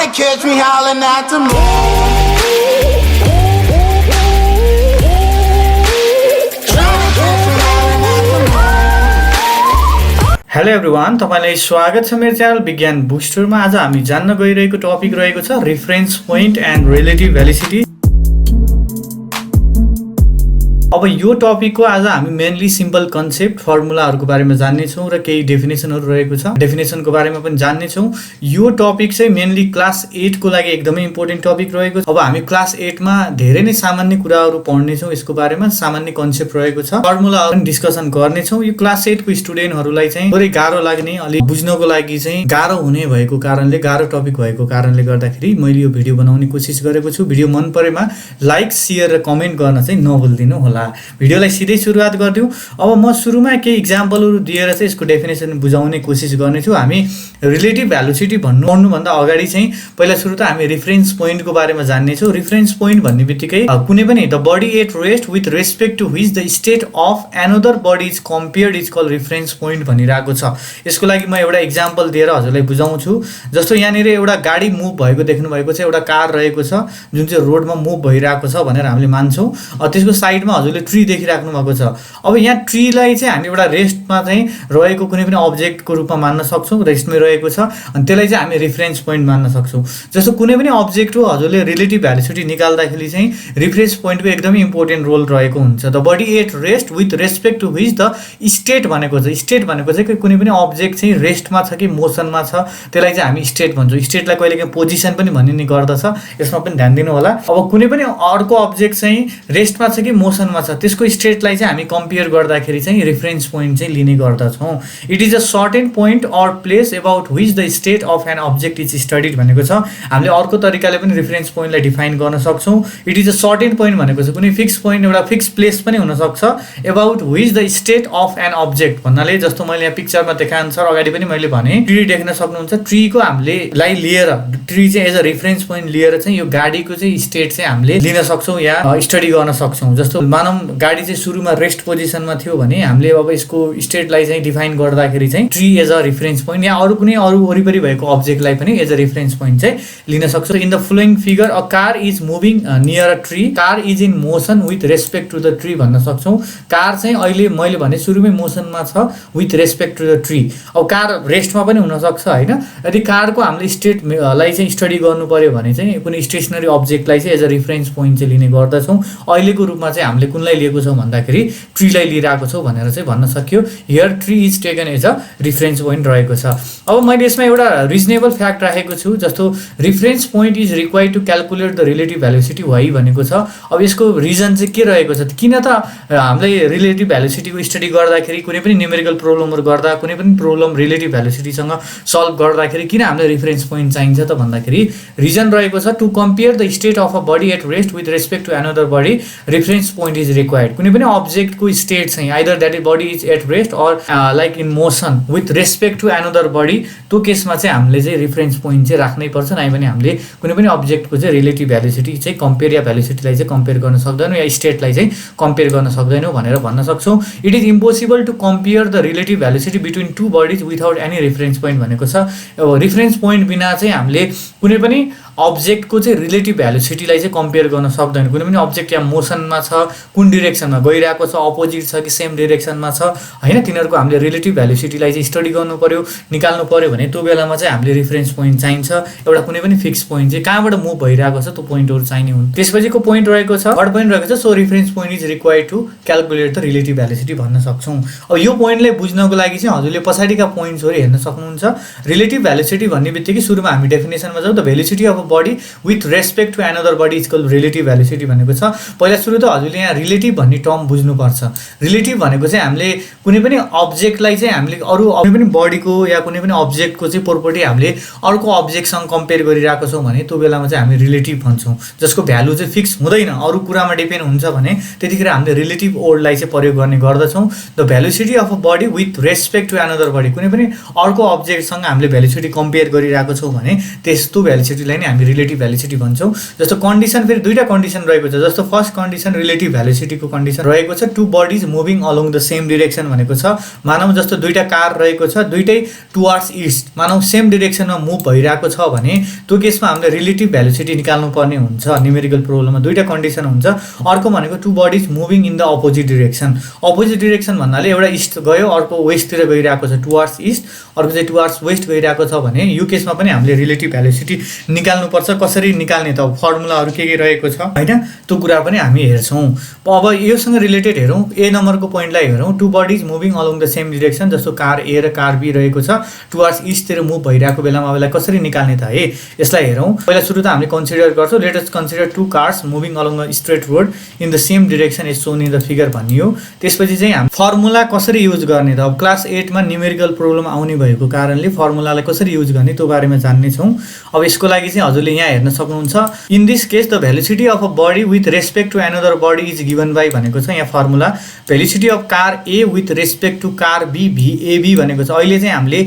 Try to catch me howling at the moon. Hello everyone, तपाईलाई स्वागत छ मेरो च्यानल विज्ञान बुस्टरमा। आज हामी जान्न गइरहेको टपिक रहेको छ reference point and relative velocity. अब यो टपिकको आज हामी मेनली सिम्पल कन्सेप्ट फर्मुलाहरूको बारेमा जान्ने छौं र केही डेफिनेसनहरू रहेको छ, डेफिनेसनको बारेमा पनि जान्ने छौं। यो टपिक चाहिँ मेनली क्लास 8 को लागि एकदमै इम्पोर्टेन्ट टपिक रहेको छ। अब हामी क्लास 8 मा धेरै नै सामान्य कुराहरू पढ्ने छौं, यसको बारेमा सामान्य कन्सेप्ट रहेको छ, फर्मुलाहरू पनि डिस्कसन गर्ने छौं। यो क्लास 8 को स्टुडेन्टहरूलाई चाहिँ थोरै गाह्रो लाग्ने, अलि बुझ्नको लागि चाहिँ गाह्रो हुने भएको कारणले, गाह्रो टपिक भएको कारणले गर्दाखेरि मैले यो भिडियो बनाउने कोसिस गरेको छु। भिडियो मन परेमा लाइक, शेयर र कमेन्ट गर्न चाहिँ नभुल्दिनु होला। भिडियोलाई सिधै सुरुवात गर्दियौ। अब म सुरुमा केही एक्जाम्पलहरू दिएर चाहिँ यसको डेफिनेसन बुझाउने कोसिस गर्नेछु। हामी रिलेटिभ भेलोसिटी भन्नुभन्दा अगाडि चाहिँ पहिला सुरु त हामी रेफरेन्स पोइन्टको बारेमा जान्नेछौँ। रेफरेन्स पोइन्ट भन्ने बित्तिकै कुनै पनि the body at rest with respect to which the state of another body is compared is called reference point भनिरहेको छ। यसको लागि म एउटा एक्जाम्पल दिएर हजुरलाई बुझाउँछु। जस्तो यहाँनिर एउटा गाडी मुभ भएको देख्नु भएको छ, एउटा कार रहेको छ जुन चाहिँ रोडमा मुभ भइरहेको छ भनेर हामीले मान्छौँ। त्यसको साइडमा हजुरले ट्री देखिराख्नु भएको छ। अब यहाँ ट्रीलाई चाहिँ हामी एउटा रेस्टमा चाहिँ रहेको कुनै पनि अब्जेक्टको रूपमा मान्न सक्छौँ, रेस्टमै रहेको छ, अनि त्यसलाई चाहिँ हामी रेफरेन्स पोइन्ट मान्न सक्छौँ। जस्तो कुनै पनि अब्जेक्ट हो, हजुरले रिलेटिभ भेलोसिटी निकाल्दाखेरि चाहिँ रेफरेन्स पोइन्टको एकदमै इम्पोर्टेन्ट रोल रहेको हुन्छ। The body at rest with respect to which the state भनेको छ। स्टेट भनेको चाहिँ कुनै पनि अब्जेक्ट चाहिँ रेस्टमा छ कि मोसनमा छ, त्यसलाई चाहिँ हामी स्टेट भन्छौँ। स्टेटलाई कहिलेकाहीँ पोजिसन पनि भनिने गर्दछ, यसमा पनि ध्यान दिनु होला। अब कुनै पनि अर्को अब्जेक्ट चाहिँ रेस्टमा छ कि मोसनमा छ, त्यसको स्टेटलाई चाहिँ हामी कम्पेयर गर्दाखेरि चाहिँ रेफरेन्स पोइन्ट चाहिँ लिने गर्दछौँ। It is a certain point or place about which the state of an object is studied भनेको छ। हामीले अर्को तरिकाले पनि रेफरेन्स पोइन्टलाई डिफाइन गर्न सक्छौँ। It is a certain point भनेको छ कुनै फिक्स पोइन्ट, एउटा फिक्स प्लेस पनि हुनसक्छ, about which the state of an object भन्नाले जस्तो मैले यहाँ पिक्चरमा देखाएअनुसार अगाडि पनि मैले भने ट्री देख्न सक्नुहुन्छ। ट्रीको हामीले लिएर ट्री चाहिँ एज अ रेफरेन्स पोइन्ट लिएर चाहिँ यो गाडीको चाहिँ स्टेट चाहिँ हामीले लिन सक्छौँ या स्टडी गर्न सक्छौँ। जस्तो मानौँ गाडी चाहिँ सुरुमा रेस्ट पोजिसनमा थियो भने हामीले अब यसको स्टेटलाई चाहिँ डिफाइन गर्दाखेरि चाहिँ tree as a reference point या अरू कुनै अरू वरिपरि भएको अब्जेक्टलाई पनि एज अ रेफरेन्स पोइन्ट चाहिँ लिन सक्छौँ। In the following figure a car is moving near a tree, car is in motion with respect to the tree भन्न सक्छौँ। कार चाहिँ अहिले मैले भने सुरुमै मोसनमा छ with respect to the tree. अब कार रेस्टमा पनि हुनसक्छ होइन। यदि कारको हामीले स्टेटलाई चाहिँ स्टडी गर्नु पर्यो भने चाहिँ कुनै स्टेसनरी अब्जेक्टलाई चाहिँ एज अ रेफरेन्स पोइन्ट चाहिँ लिने गर्दछौँ। अहिलेको रूपमा चाहिँ हामीले कुनलाई लिएको छौँ भन्दाखेरि ट्रीलाई लिइरहेको छौँ भनेर चाहिँ भन्न सकियो। Here tree is taken as a reference point रहेको छ। अब मैले यसमा एउटा रिजनेबल फ्याक्ट राखेको छु, जस्तो reference point is required to calculate the relative velocity why भनेको छ। अब यसको रिजन चाहिँ के रहेको छ, किन त हामीले रिलेटिभ भेलोसिटीको स्टडी गर्दाखेरि कुनै पनि न्युमेरिकल प्रोब्लमहरू गर्दा, कुनै पनि प्रोब्लम रिलेटिभ भेलोसिटीसँग सल्भ गर्दाखेरि किन हामीले रेफरेन्स पोइन्ट चाहिन्छ त भन्दाखेरि रिजन रहेको छ to compare the state of a body at rest with respect to another body, reference point is required. कुनै पनि अब्जेक्टको स्टेट चाहिँ either that is body is at rest or like in motion with respect to another body, त्यो केसमा चाहिँ हामीले चाहिँ reference point चाहिँ राख्नै पर्छ। नै भने हामीले कुनै पनि अब्जेक्टको चाहिँ रिलेटिभ भेलोसिटी चाहिँ कम्पेयर या भेलोसिटीलाई चाहिँ कम्पेयर गर्न सक्दैनौँ या स्टेटलाई चाहिँ कम्पेयर गर्न सक्दैनौँ भनेर भन्न सक्छौँ। It is impossible to compare the relative velocity between two bodies without any reference point भनेको छ। अब रेफरेन्स पोइन्ट बिना चाहिँ हामीले कुनै पनि अब्जेक्टको चाहिँ रिलेटिभ भेलोसिटीलाई चाहिँ कम्पेयर गर्न सक्दैन। कुनै पनि अब्जेक्ट या मोसनमा छ, कुन डिरेक्सनमा गइरहेको छ, अपोजिट छ कि सेम डिरेक्सनमा छ होइन, तिनीहरूको हामीले रिलेटिभ भेलोसिटीलाई चाहिँ स्टडी गर्नु पर्यो, निकाल्नु पर्यो भने त्यो बेलामा चाहिँ हामीले रेफरेन्स पोइन्ट चाहिन्छ। एउटा कुनै पनि फिक्स पोइन्ट चाहिँ कहाँबाट मुभ भइरहेको छ त्यो पोइन्टहरू चाहिने हुन्छ। त्यसपछिको पोइन्ट रहेको छ, थर्ड पोइन्ट रहेको छ, so reference point is required to calculate the relative velocity भन्न सक्छौँ। अब यो पोइन्टलाई बुझ्नको लागि चाहिँ हजुरले पछाडिका पोइन्ट्सहरू हेर्न सक्नुहुन्छ। रिलेटिभ भेलोसिटी भन्ने बित्तिकै सुरुमा हामी डेफिनेसनमा जाउँ। The velocity of body with respect to another body is called relative velocity भनेको छ। पहिला सुरु त हजुरले यहाँ रिलेटिभ भन्ने टर्म बुझ्नुपर्छ। रिलेटिभ भनेको चाहिँ हामीले कुनै पनि अब्जेक्टलाई चाहिँ हामीले अरू कुनै पनि बडीको या कुनै पनि अब्जेक्टको चाहिँ प्रोपर्टी हामीले अर्को अब्जेक्टसँग कम्पेयर गरिरहेको छौँ भने त्यो बेलामा चाहिँ हामी रिलेटिभ भन्छौँ। जसको भ्यालु चाहिँ फिक्स हुँदैन, अरू कुरामा डिपेन्ड हुन्छ भने त्यतिखेर हामीले रिलेटिभ वर्डलाई चाहिँ प्रयोग गर्ने गर्दछौँ। The velocity of a body with respect to another body, कुनै पनि अर्को अब्जेक्टसँग हामीले भेलोसिटी कम्पेयर गरिरहेको छौँ भने त्यस्तो भेलोसिटीलाई नै हामी रिलेटिभ भेलोसिटी भन्छौँ। जस्तो कन्डिसन फेरि दुईटा कन्डिसन रहेको छ। जस्तो फर्स्ट कन्डिसन रिलेटिभ भेलोसिटी भेलोसिटीको कन्डिसन रहेको छ two bodies moving along the same direction भनेको छ मानौ जस्तो दुईटा कार रहेको छ दुईटै टुवर्ड्स ईस्ट मानौ सेम डिरेक्सनमा मुभ भइरहेको छ भने त्यो केसमा हामीले रिलेटिभ भेलोसिटी निकाल्नु पर्ने हुन्छ न्युमेरिकल प्रोब्लममा दुईटा कन्डिसन हुन्छ अर्को भनेको two bodies moving in the opposite direction भन्नाले एउटा ईस्ट गयो अर्को वेस्टतिर गइरहेको छ टुवर्ड्स ईस्ट अर्को चाहिँ टुवर्ड्स वेस्ट गइरहेको छ भने यो केसमा पनि हामीले रिलेटिभ भेलोसिटी निकाल्नुपर्छ कसरी निकाल्ने त फर्मुलाहरू के रहेको छ हैन त्यो कुरा पनि हामी हेर्छौँ अब योसँग रिलेटेड हेरौँ ए नम्बरको पोइन्टलाई हेरौँ two bodies moving along the same direction जस्तो कार ए र कार बी रहेको छ टुवर्ड्स ईस्टतिर मुभ भइरहेको बेलामा अब यसलाई कसरी निकाल्ने त है यसलाई हेरौँ पहिला सुरु त हामीले कन्सिडर गर्छौँ let us consider two cars moving along a straight road in the same direction is shown in the figure भनियो त्यसपछि चाहिँ हामी फर्मुला कसरी युज गर्ने त अब क्लास 8 मा न्युमेरिकल प्रोब्लम आउने भएको कारणले फर्मुलालाई कसरी युज गर्ने त्यो बारेमा जान्ने छौँ अब यसको लागि चाहिँ हजुरले यहाँ हेर्न सक्नुहुन्छ in this case the velocity of a body with respect to another body is given by भनेको छ यहाँ formula velocity of car A with respect to car B VAB भनेको छ अहिले चाहिँ हामीले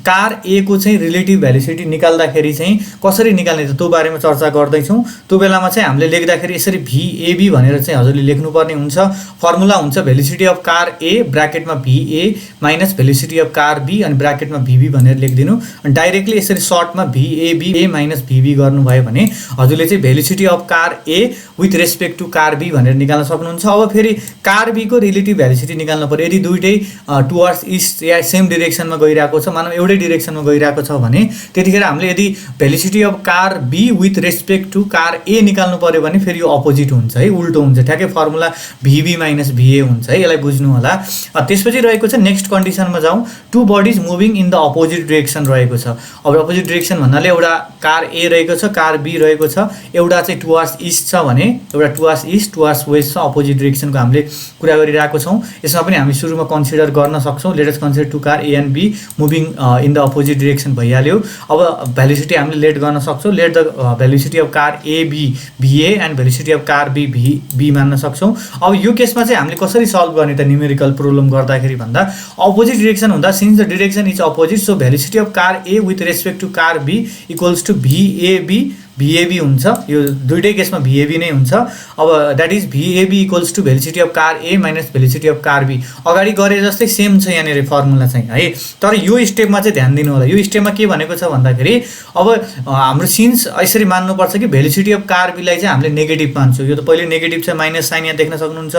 कार ए को चाहिँ रिलेटिभ भेलोसिटी निकाल्दाखेरि चाहिँ कसरी निकाल्ने त त्यो बारेमा चर्चा गर्दैछौँ त्यो बेलामा चाहिँ हामीले लेख्दाखेरि यसरी भिएबी भनेर चाहिँ हजुरले लेख्नुपर्ने हुन्छ फर्मुला हुन्छ भेलोसिटी अफ कार ए ब्राकेटमा VA minus velocity of car B अनि ब्राकेटमा भिबी भनेर लेखिदिनु अनि डाइरेक्टली यसरी सर्टमा भिएबी ए माइनस भिबी गर्नुभयो भने हजुरले चाहिँ velocity of car A with respect to car B भनेर निकाल्न सक्नुहुन्छ अब फेरि कार बी को रिलेटिभ भेलोसिटी निकाल्नु पर्यो यदि दुईटै टुवर्ड्स ईस्ट या सेम डिरेक्सनमा गइरहेको छ मानौ एउटै डिरेक्सनमा गइरहेको छ भने त्यतिखेर हामीले यदि velocity of car B with respect to car A निकाल्नु पर्यो भने फेरि यो अपोजिट हुन्छ है उल्टो हुन्छ ठ्याक्कै फर्मुला भिबी माइनस भिए हुन्छ है यसलाई बुझ्नु होला त्यसपछि रहेको छ नेक्स्ट कन्डिसनमा जाउँ two bodies moving in the opposite direction रहेको छ अब अपोजिट डिरेक्सन भन्नाले एउटा कार ए रहेको छ कार बी रहेको छ एउटा चाहिँ टुवर्ड्स ईस्ट छ भने एउटा टुवर्ड्स ईस्ट टुवर्ड्स वेस्ट छ अपोजिट डिरेक्सनको हामीले कुरा गरिरहेको छौँ यसमा पनि हामी सुरुमा कन्सिडर गर्न सक्छौँ let us consider two car A and B moving in the opposite direction भइहाल्यो अब भेलोसिटी हामीले लेट गर्न सक्छौँ let the velocity of car A be VA and velocity of car B be मान्न सक्छौँ अब यो केसमा चाहिँ हामीले कसरी सल्भ गर्ने त न्युमेरिकल प्रोब्लम गर्दाखेरि भन्दा अपोजिट डिरेक्सन हुँदा since the direction is opposite so velocity of car A with respect to car B equals to VAB हुन्छ यो दुईटै केसमा भिएबी नै हुन्छ अब that is VAB equals to velocity of car A minus velocity of car B अगाडि गरे जस्तै सेम छ यहाँनिर फर्मुला चाहिँ है तर यो स्टेपमा चाहिँ ध्यान दिनु होला यो स्टेपमा के भनेको छ भन्दाखेरि अब हाम्रो सिन्स यसरी मान्नुपर्छ कि भेलोसिटी अफ कार बीलाई चाहिँ हामीले नेगेटिभ मान्छौँ यो त पहिले नेगेटिभ छ माइनस साइन यहाँ देख्न सक्नुहुन्छ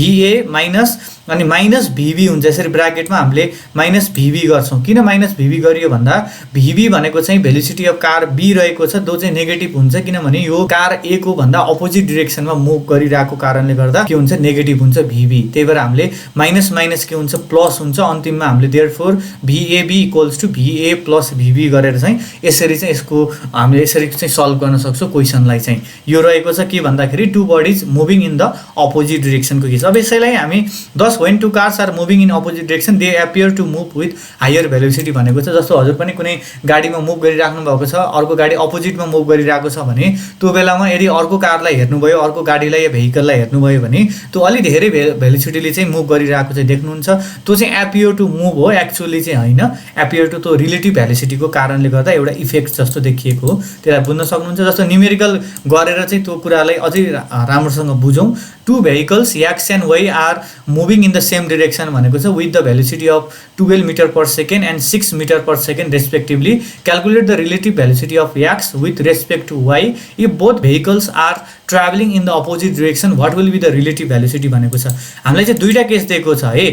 भिए माइनस अनि माइनस भिबी हुन्छ यसरी ब्राकेटमा हामीले माइनस भिबी गर्छौँ किन माइनस भिबी गरियो भन्दा भिबी भनेको चाहिँ भेलोसिटी अफ कार बी रहेको छ जो चाहिँ नेगेटिभ हुन्छ किनभने यो कार ए को भन्दा अपोजिट डिरेक्सनमा मुभ गरिरहेको कारणले गर्दा के हुन्छ नेगेटिभ हुन्छ भिबी त्यही भएर हामीले माइनस माइनस के हुन्छ प्लस हुन्छ अन्तिममा हामीले therefore VAB equals to VA plus VB गरेर चाहिँ यसरी चाहिँ यसको हामीले यसरी चाहिँ सल्भ गर्न सक्छौँ क्वेसनलाई चाहिँ यो रहेको छ के भन्दाखेरि two bodies moving in the opposite डिरेक्सनको केस अब यसैलाई हामी दस when two cars are moving in opposite direction they appear to move with higher velocity भनेको छ जस्तो हजुर पनि कुनै गाडीमा मुभ गरिराख्नु भएको छ अर्को गाडी अपोजिटमा मुभ गरिरहेको छ भने त्यो बेलामा यदि अर्को कारलाई हेर्नुभयो अर्को गाडीलाई या भेहिकललाई हेर्नुभयो भने त्यो अलि धेरै भेलोसिटीले चाहिँ मुभ गरिरहेको चाहिँ देख्नुहुन्छ त्यो चाहिँ एपियर टु मुभ हो एक्चुअली चाहिँ होइन एपियर टु त्यो रिलेटिभ भेलोसिटीको कारणले गर्दा एउटा इफेक्ट जस्तो देखिएको हो त्यसलाई बुझ्न सक्नुहुन्छ जस्तो न्युमेरिकल गरेर चाहिँ त्यो कुरालाई अझै राम्रोसँग बुझौँ two vehicles X and Y are moving in the same direction भनेको छ with the velocity of 12 metre per second and 6 metre per second respectively calculate the relative velocity of X with respect to Y if both vehicles are travelling in the opposite direction what will be the relative velocity भनेको छ हामीलाई चाहिँ दुईटा case दिएको छ है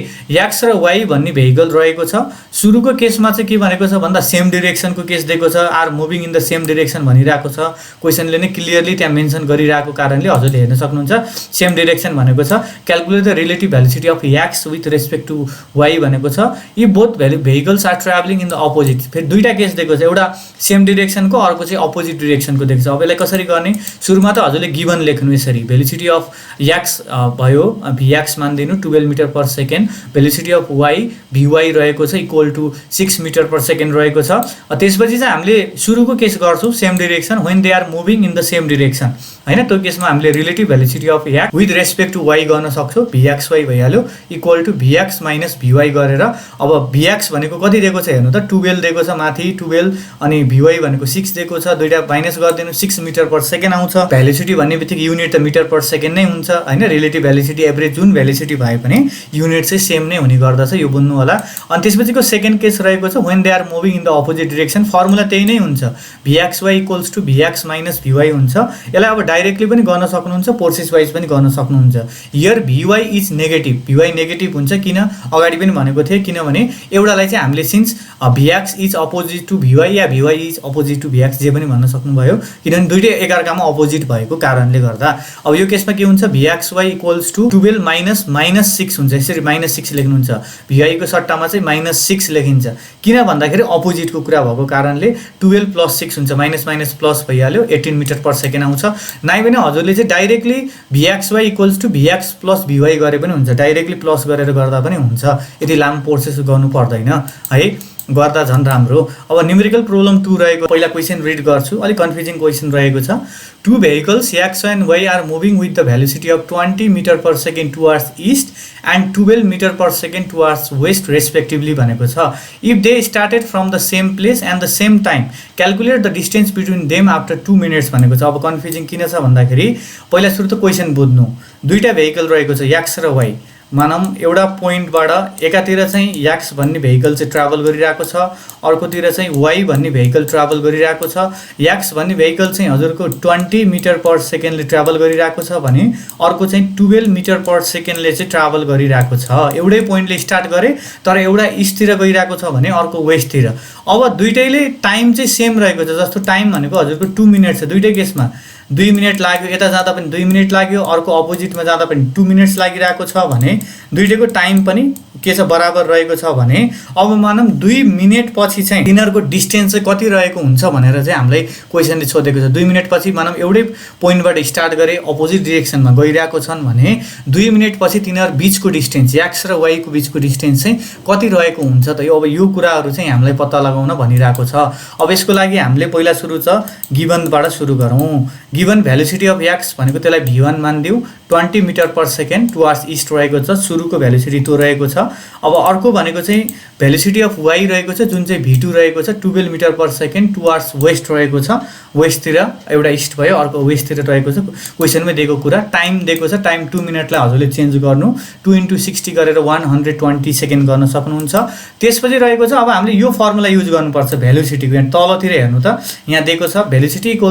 x र why भन्ने भेहिकल रहेको छ सुरुको केसमा चाहिँ के भनेको छ भन्दा सेम डिरेक्सनको केस दिएको छ are moving in the same direction भनिरहेको छ क्वेसनले नै क्लियरली त्यहाँ मेन्सन गरिरहेको कारणले हजुरले हेर्न सक्नुहुन्छ सेम डिरेक्सन भनेको छ calculate the relative velocity of X with respect to Y भनेको छ if both vehicles are travelling in the opposite फेरि दुईटा केस दिएको छ एउटा सेम डिरेक्सनको अर्को चाहिँ अपोजिट डिरेक्सनको दिएको छ अब यसलाई कसरी गर्ने सुरुमा त हजुरले गिभन लेख्नु यसरी भेलोसिटी अफ एक्स भयो भिएक्स मानिदिनु 12 metre per second velocity of Y VY रहेको छ equal to 6 metre per second रहेको छ त्यसपछि चाहिँ हामीले सुरुको केस गर्छौँ same direction when they are moving in the same direction हैन त्यो केसमा हामीले relative velocity of X with respect to Y गर्न सक्छौँ भिएक्स वाइ भइहाल्यो equal to VX minus VY गरेर अब भिएक्स भनेको कति दिएको छ हेर्नु त 12 दिएको छ माथि 12 अनि भिवाइ भनेको 6 दिएको छ दुईटा माइनस गरिदिनु 6 मिटर पर सेकेन्ड आउँछ। भेलोसिटी भन्ने बित्तिकै युनिट त मिटर पर सेकेन्ड नै हुन्छ हैन। रिलेटिभ भेलोसिटी एभरेज जुन भेलोसिटी भए पनि युनिट चाहिँ सेम नै हुने गर्दछ, यो बुझ्नु होला। अनि त्यसपछिको सेकेन्ड केस रहेको छ when they are moving in the opposite direction. Formula त्यही नै हुन्छ, Vxy = Vx - Vy हुन्छ। यसलाई अब डाइरेक्टली पनि गर्न सक्नुहुन्छ, प्रोसेस वाइज पनि गर्न सक्नुहुन्छ। Here Vy is negative, Vy negative हुन्छ किन अगाडि पनि भनेको थिएँ, किनभने एउटालाई चाहिँ हामीले since Vx is opposite to Vy या Vy is opposite to Vx जे पनि भन्न सक्नुभयो, किनभने दुईटै एकअर्कामा अपोजिट भएको कारणले गर्दा। अब यो केसमा के हुन्छ, Vxy = 12 - -6 हुन्छ। यसरी -6 लेख्नुहुन्छ, Vy को सट्टामा चाहिँ -6 लेखिन्छ। किन भन्दाखेरि अपोजिटको कुरा भएको कारणले 12 + 6 हुन्छ, माइनस प्लस भइहाल्यो, 18 मिटर पर सेकेन्ड आउँछ। नाइ भने हजुरले चाहिँ डाइरेक्टली Vxy = Vx + Vy गरे पनि हुन्छ, डाइरेक्टली प्लस गरेर गर्दा पनि हुन्छ, यति लामो प्रोसेस गर्नु पर्दैन है, गर्दा झन् राम्रो। अब न्युमेरिकल प्रोब्लम 2 रहेको पहिला क्वेसन रिड गर्छु, अलिक कन्फ्युजिङ क्वेसन रहेको छ। Two vehicles X and Y are moving with the velocity of 20 metre per second towards east and 12 metre per second towards west respectively भनेको छ। If they started from the same place and the same time calculate the distance between them after 2 minutes भनेको छ। अब confusing किन छ भन्दाखेरि पहिला सुरु त क्वेसन बुझ्नु, दुईटा भेहिकल रहेको छ X र Y। मानौँ एउटा पोइन्टबाट एकातिर चाहिँ X भन्ने भेहिकल चाहिँ ट्राभल गरिरहेको छ, अर्कोतिर चाहिँ Y भन्ने भेहिकल ट्राभल गरिरहेको छ। X भन्ने भेहिकल चाहिँ हजुरको 20 मिटर पर सेकेन्डले ट्राभल गरिरहेको छ भने अर्को चाहिँ 12 मिटर पर सेकेन्डले चाहिँ ट्राभल गरिरहेको छ। एउटै पोइन्टले स्टार्ट गरे तर एउटा इस्टतिर गइरहेको छ भने अर्को वेस्टतिर। अब दुईटैले टाइम चाहिँ सेम रहेको छ, जस्तो टाइम भनेको हजुरको 2 मिनट छ, दुईटै केसमा 2 मिनट लाग्यो, यता जाँदा पनि 2 मिनट लाग्यो, अर्को अपोजिटमा जाँदा पनि 2 मिनट्स लागिरहेको छ भने दुईटैको टाइम पनि के छ बराबर रहेको छ भने अब मानौँ 2 मिनट पछि चाहिँ तिनीहरूको डिस्टेन्स चाहिँ कति रहेको हुन्छ भनेर चाहिँ हामीलाई क्वेसनले सोधेको छ। 2 मिनट पछि मानौँ एउटै पोइन्टबाट स्टार्ट गरे अपोजिट डिरेक्सनमा गइरहेको छन् भने 2 मिनट पछि तिनीहरू बिचको डिस्टेन्स X र Y को बिचको डिस्टेन्स चाहिँ कति रहेको हुन्छ त। अब यो कुराहरू चाहिँ हामीलाई पत्ता लगाउन भनिरहेको छ। अब यसको लागि हामीले पहिला सुरु छ गिभनबाट सुरु गरौँ। गिभन भेलोसिटी अफ X भनेको त्यसलाई V1 मानिदिउँ, 20 metre per second towards east रहेको छ, सुरुको भेलोसिटी त्यो रहेको छ। अब अर्को भनेको चाहिँ भेलोसिटी अफ Y रहेको छ जुन चाहिँ V2 रहेको छ, 12 metre per second towards west रहेको छ, वेस्टतिर एउटा ईस्ट भयो अर्को वेस्टतिर रहेको छ। क्वेसनमै दिएको कुरा टाइम दिएको छ, टाइम 2 मिनटलाई हजुरले चेन्ज गर्नु, 2 × 60 गरेर 120 सेकेन्ड गर्न सक्नुहुन्छ। त्यसपछि रहेको छ अब हामीले यो फर्मुला युज गर्नुपर्छ भेलोसिटीको। यहाँ तलतिर हेर्नु त, यहाँ दिएको छ भेलोसिटी =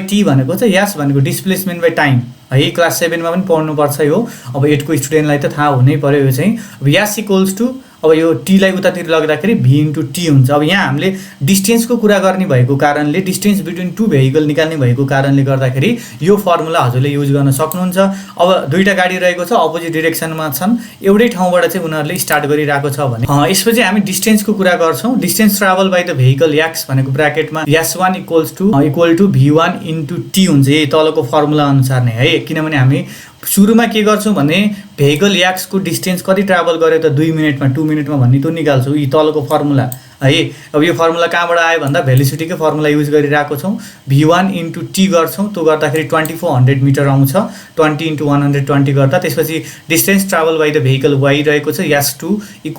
S/T भनेको छ, S भनेको डिस्प्लेसमेन्ट बाई टाइम है, क्लास 7 मा पनि पढ्नुपर्छ यो। अब 8 को स्टुडेन्टलाई त थाहा हुनै पर्यो यो चाहिँ। अब S = अब यो T लाई उतातिर लग्दाखेरि V × T हुन्छ। अब यहाँ हामीले डिस्टेन्सको कुरा गर्ने भएको कारणले, डिस्टेन्स बिट्विन 2 भेहिकल निकाल्ने भएको कारणले गर्दाखेरि यो फर्मुला हजुरले युज गर्न सक्नुहुन्छ। अब दुईटा गाडी रहेको छ, अपोजिट डिरेक्सनमा छन्, एउटै ठाउँबाट चाहिँ उनीहरूले स्टार्ट गरिरहेको छ भने यसपछि हामी डिस्टेन्सको कुरा गर्छौँ। Distance travel by the vehicle X भनेको ब्राकेटमा S1 = V1 × T हुन्छ, यही तलको फर्मुला अनुसार नै है। किनभने हामी सुरुमा के गर्छौँ भने भेहिकल X को डिस्टेन्स कति ट्राभल गर्यो त 2 मिनटमा 2 मिनटमा भन्ने त्यो निकाल्छौँ, यी तलको फर्मुला है। अब यो फर्मुला कहाँबाट आयो भन्दा भेलोसिटीकै फर्मुला युज गरिरहेको छौँ। V1 × T गर्छौँ, त्यो गर्दाखेरि 2400 मिटर आउँछ, 20 × 120 गर्दा। त्यसपछि distance travel by the vehicle Y रहेको छ, S2 =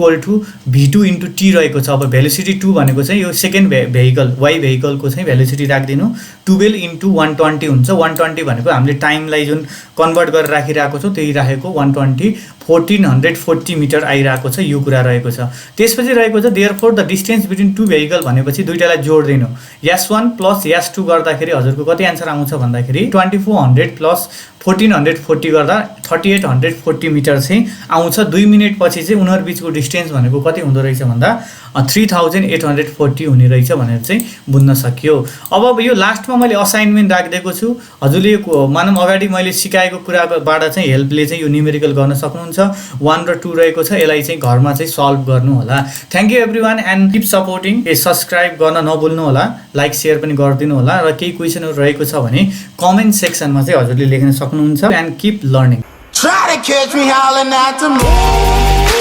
V2 × T रहेको छ। अब भेलोसिटी 2 भनेको चाहिँ यो सेकेन्ड भेहिकल Y भेहिकलको चाहिँ भेलोसिटी राखिदिनु, 12 × 120 हुन्छ। 120 भनेको हामीले टाइमलाई जुन कन्भर्ट गरेर राखिरहेको छौँ त्यही राखेको 120, 1440 मिटर आइरहेको छ, यो कुरा रहेको छ। त्यसपछि रहेको छ therefore the distance between 2 vehicle भनेपछि दुईटालाई जोड्दिनु, S1 + S2 गर्दाखेरि हजुरको कति आन्सर आउँछ भन्दाखेरि 2400 + 1440 गर्दा 3840 मिटर चाहिँ आउँछ। 2 मिनट पछि चाहिँ उनीहरू बिचको डिस्टेन्स भनेको कति हुँदो रहेछ भन्दा 3840 हुने रहेछ भनेर चाहिँ बुझ्न सकियो। अब यो लास्टमा मैले असाइनमेन्ट राखिदिएको छु, हजुरले मानौँ अगाडि मैले सिकाएको कुराबाट चाहिँ हेल्पले चाहिँ यो न्युमेरिकल गर्न सक्नुहुन्छ। 1 र 2 रहेको छ, यसलाई चाहिँ घरमा चाहिँ सल्भ गर्नु होला। Thank you everyone and keep supporting. Subscribe गर्न नभुल्नु होला, लाइक सेयर पनि गरिदिनु होला, र केही क्वेसनहरू रहेको छ भने कमेन्ट सेक्सनमा चाहिँ हजुरले लेख्न सक्नुहुन्छ। And keep learning. Try to catch me howling at the moon.